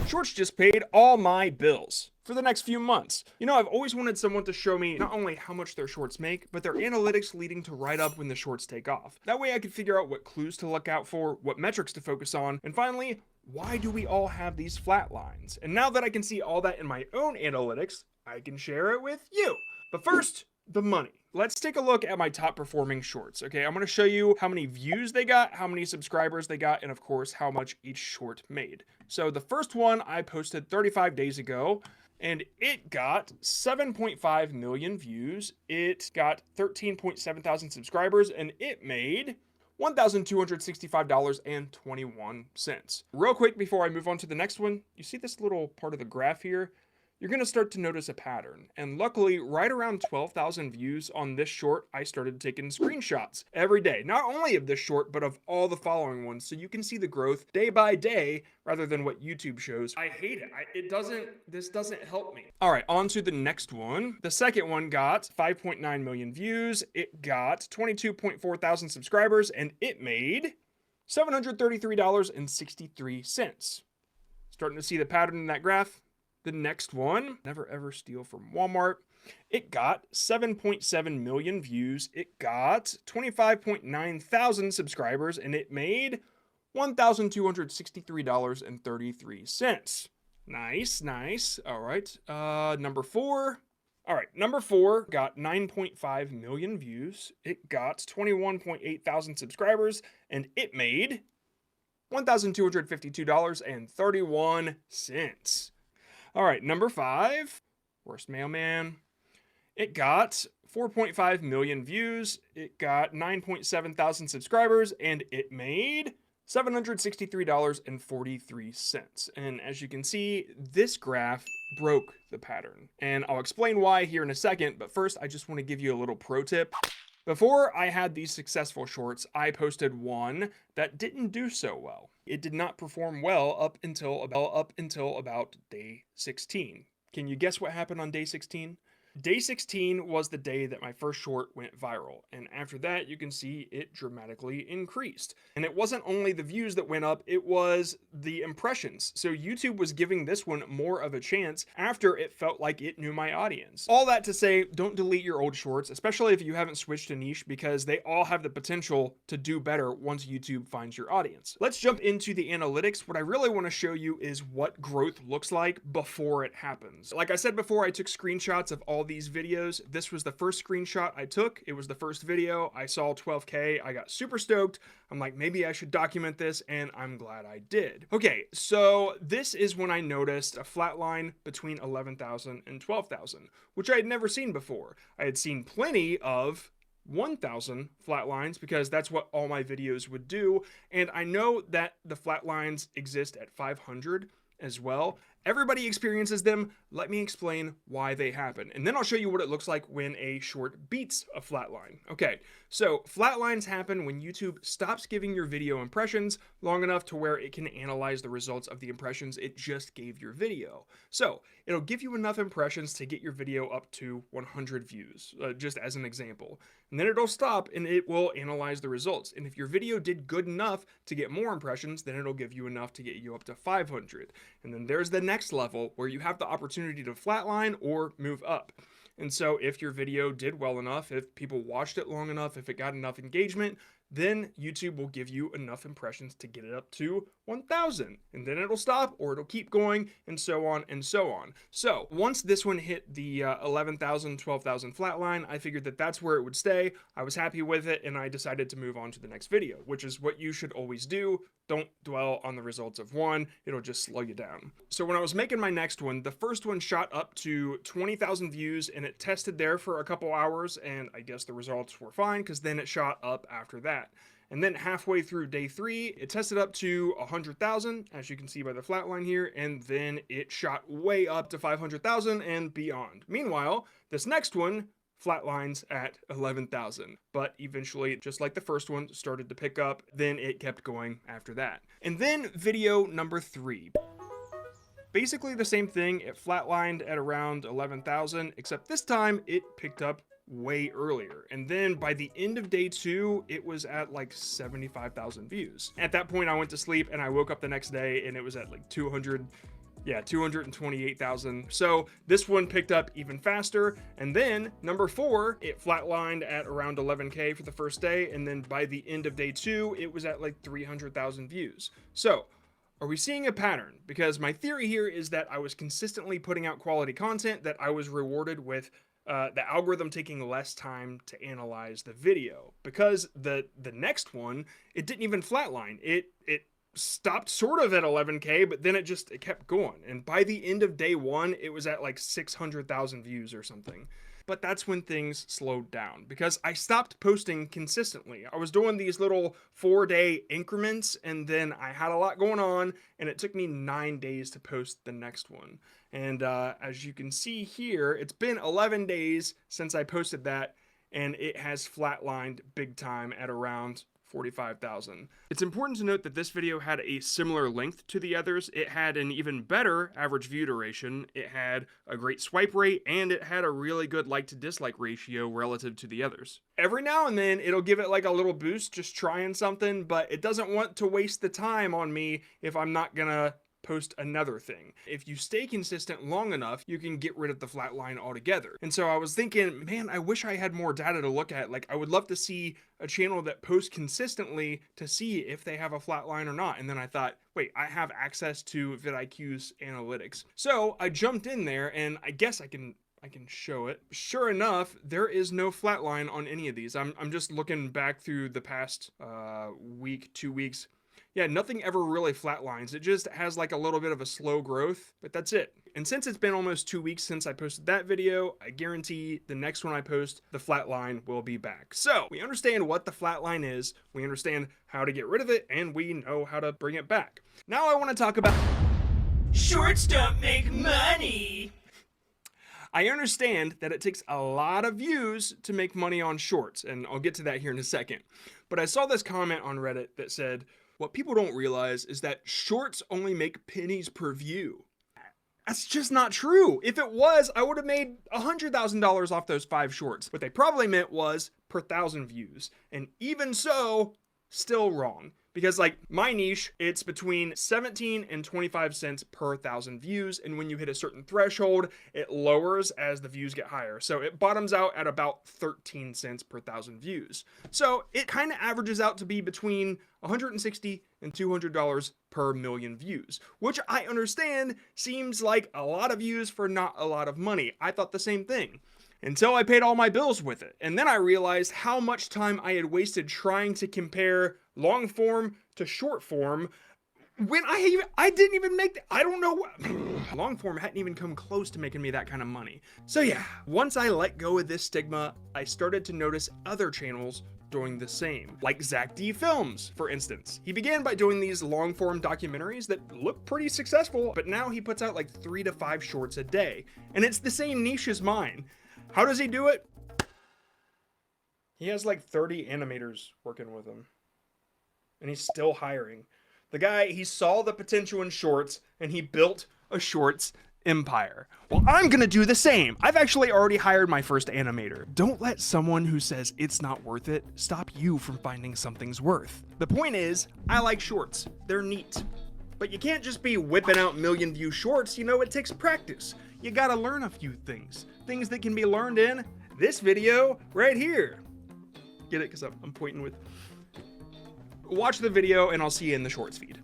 Shorts just paid all my bills for the next few months. You know, I've always wanted someone to show me not only how much their shorts make, but their analytics leading to right up when the shorts take off. That way I could figure out what clues to look out for, what metrics to focus on, and finally, why do we all have these flat lines? And now that I can see all that in my own analytics, I can share it with you. But first, the money. Let's take a look at my top performing shorts. Okay, I'm going to show you how many views they got, how many subscribers they got, and of course, how much each short made. So the first one I posted 35 days ago, and it got 7.5 million views. It got 13.7 thousand subscribers, and it made $1,265.21. Real quick before I move on to the next one, you see this little part of the graph here? You're going to start to notice a pattern. And luckily, right around 12,000 views on this short, I started taking screenshots every day. Not only of this short, but of all the following ones. So you can see the growth day by day rather than what YouTube shows. I hate it. This doesn't help me. All right, on to the next one. The second one got 5.9 million views. It got 22.4 thousand subscribers, and it made $733.63. Starting to see the pattern in that graph. The next one, never ever steal from Walmart. It got 7.7 million views. It got 25.9 thousand subscribers, and it made $1,263.33. Nice, nice. All right. Number four. All right, number four got 9.5 million views. It got 21.8 thousand subscribers, and it made $1,252.31. All right, number five, worst mailman. It got 4.5 million views. It got 9.7 thousand subscribers, and it made $763.43. And as you can see, this graph broke the pattern. And I'll explain why here in a second, but first I just want to give you a little pro tip. Before I had these successful shorts, I posted one that didn't do so well. It did not perform well up until about day 16. Can you guess what happened on day 16? Day 16 was the day that my first short went viral, and after that you can see it dramatically increased. And it wasn't only the views that went up, it was the impressions. So YouTube was giving this one more of a chance after it felt like it knew my audience. All that to say, don't delete your old shorts, especially if you haven't switched a niche, because they all have the potential to do better once YouTube finds your audience. Let's jump into the analytics. What I really want to show you is what growth looks like before it happens. Like I said before, I took screenshots of all these videos. This was the first screenshot I took. It was the first video. I saw 12K. I got super stoked. I'm like, maybe I should document this, and I'm glad I did. Okay, so this is when I noticed a flat line between 11,000 and 12,000, which I had never seen before. I had seen plenty of 1,000 flat lines because that's what all my videos would do, and I know that the flat lines exist at 500 as well. Everybody experiences them. Let me explain why they happen, and then I'll show you what it looks like when a short beats a flat line. Okay, so flat lines happen when YouTube stops giving your video impressions long enough to where it can analyze the results of the impressions it just gave your video. So it'll give you enough impressions to get your video up to 100 views, just as an example. And then it'll stop and it will analyze the results. And if your video did good enough to get more impressions, then it'll give you enough to get you up to 500. And then there's the next level where you have the opportunity to flatline or move up. And so if your video did well enough, if people watched it long enough, if it got enough engagement, then YouTube will give you enough impressions to get it up to 1,000. And then it'll stop or it'll keep going, and so on and so on. So once this one hit the 11,000, 12,000 flat line, I figured that that's where it would stay. I was happy with it, and I decided to move on to the next video, which is what you should always do. Don't dwell on the results of one. It'll just slow you down. So when I was making my next one, the first one shot up to 20,000 views, and it tested there for a couple hours, and I guess the results were fine because then it shot up after that. And then halfway through day 3, it tested up to 100,000, as you can see by the flat line here, and then it shot way up to 500,000 and beyond. Meanwhile, this next one flatlines at 11,000, but eventually, just like the first one, started to pick up, then it kept going after that. And then video number 3. Basically the same thing, it flatlined at around 11,000, except this time it picked up way earlier. And then by the end of day 2, it was at like 75,000 views. At that point, I went to sleep and I woke up the next day and it was at like 200. Yeah, 228,000. So this one picked up even faster. And then number 4, it flatlined at around 11K for the first day. And then by the end of day 2, it was at like 300,000 views. So are we seeing a pattern? Because my theory here is that I was consistently putting out quality content, that I was rewarded with the algorithm taking less time to analyze the video. Because the next one, it didn't even flatline. It stopped sort of at 11K, but then it kept going. And by the end of day 1, it was at like 600,000 views or something. But that's when things slowed down because I stopped posting consistently. I was doing these little 4-day increments, and then I had a lot going on, and it took me 9 days to post the next one. And as you can see here, it's been 11 days since I posted that, and it has flatlined big time at around 45,000. It's important to note that this video had a similar length to the others. It had an even better average view duration, it had a great swipe rate, and it had a really good like to dislike ratio relative to the others. Every now and then it'll give it like a little boost just trying something, but it doesn't want to waste the time on me if I'm not gonna post another thing. If you stay consistent long enough, you can get rid of the flat line altogether. And so I was thinking, man, I wish I had more data to look at. Like, I would love to see a channel that posts consistently to see if they have a flat line or not. And then I thought, wait, I have access to vidIQ's analytics. So I jumped in there, and I guess I can show it. Sure enough, there is no flat line on any of these. I'm just looking back through the past week, 2 weeks. Yeah, nothing ever really flatlines. It just has like a little bit of a slow growth, but that's it. And since it's been almost 2 weeks since I posted that video, I guarantee the next one I post, the flat line will be back. So we understand what the flat line is, we understand how to get rid of it, and we know how to bring it back. Now I want to talk about shorts don't make money. I understand that it takes a lot of views to make money on shorts, and I'll get to that here in a second. But I saw this comment on Reddit that said, what people don't realize is that shorts only make pennies per view. That's just not true. If it was, I would have made $100,000 off those 5 shorts. What they probably meant was per 1,000 views. And even so, still wrong. Because like my niche, it's between 17 and 25 cents per 1,000 views. And when you hit a certain threshold, it lowers as the views get higher. So it bottoms out at about 13 cents per 1,000 views. So it kind of averages out to be between $160 and $200 per million views, which I understand seems like a lot of views for not a lot of money. I thought the same thing. Until I paid all my bills with it. And then I realized how much time I had wasted trying to compare long form to short form when I didn't even make I don't know what long form hadn't even come close to making me that kind of money. So yeah, once I let go of this stigma, I started to notice other channels doing the same, like Zach D Films, for instance. He began by doing these long form documentaries that look pretty successful, but now he puts out like 3 to 5 shorts a day, and it's the same niche as mine. How does he do it? He has like 30 animators working with him. And he's still hiring. The guy, he saw the potential in shorts, and he built a shorts empire. Well, I'm gonna do the same. I've actually already hired my first animator. Don't let someone who says it's not worth it stop you from finding something's worth. The point is, I like shorts. They're neat. But you can't just be whipping out million-view shorts. You know, it takes practice. You gotta learn a few things. Things that can be learned in this video right here. Get it? Because I'm pointing with... Watch the video, and I'll see you in the shorts feed.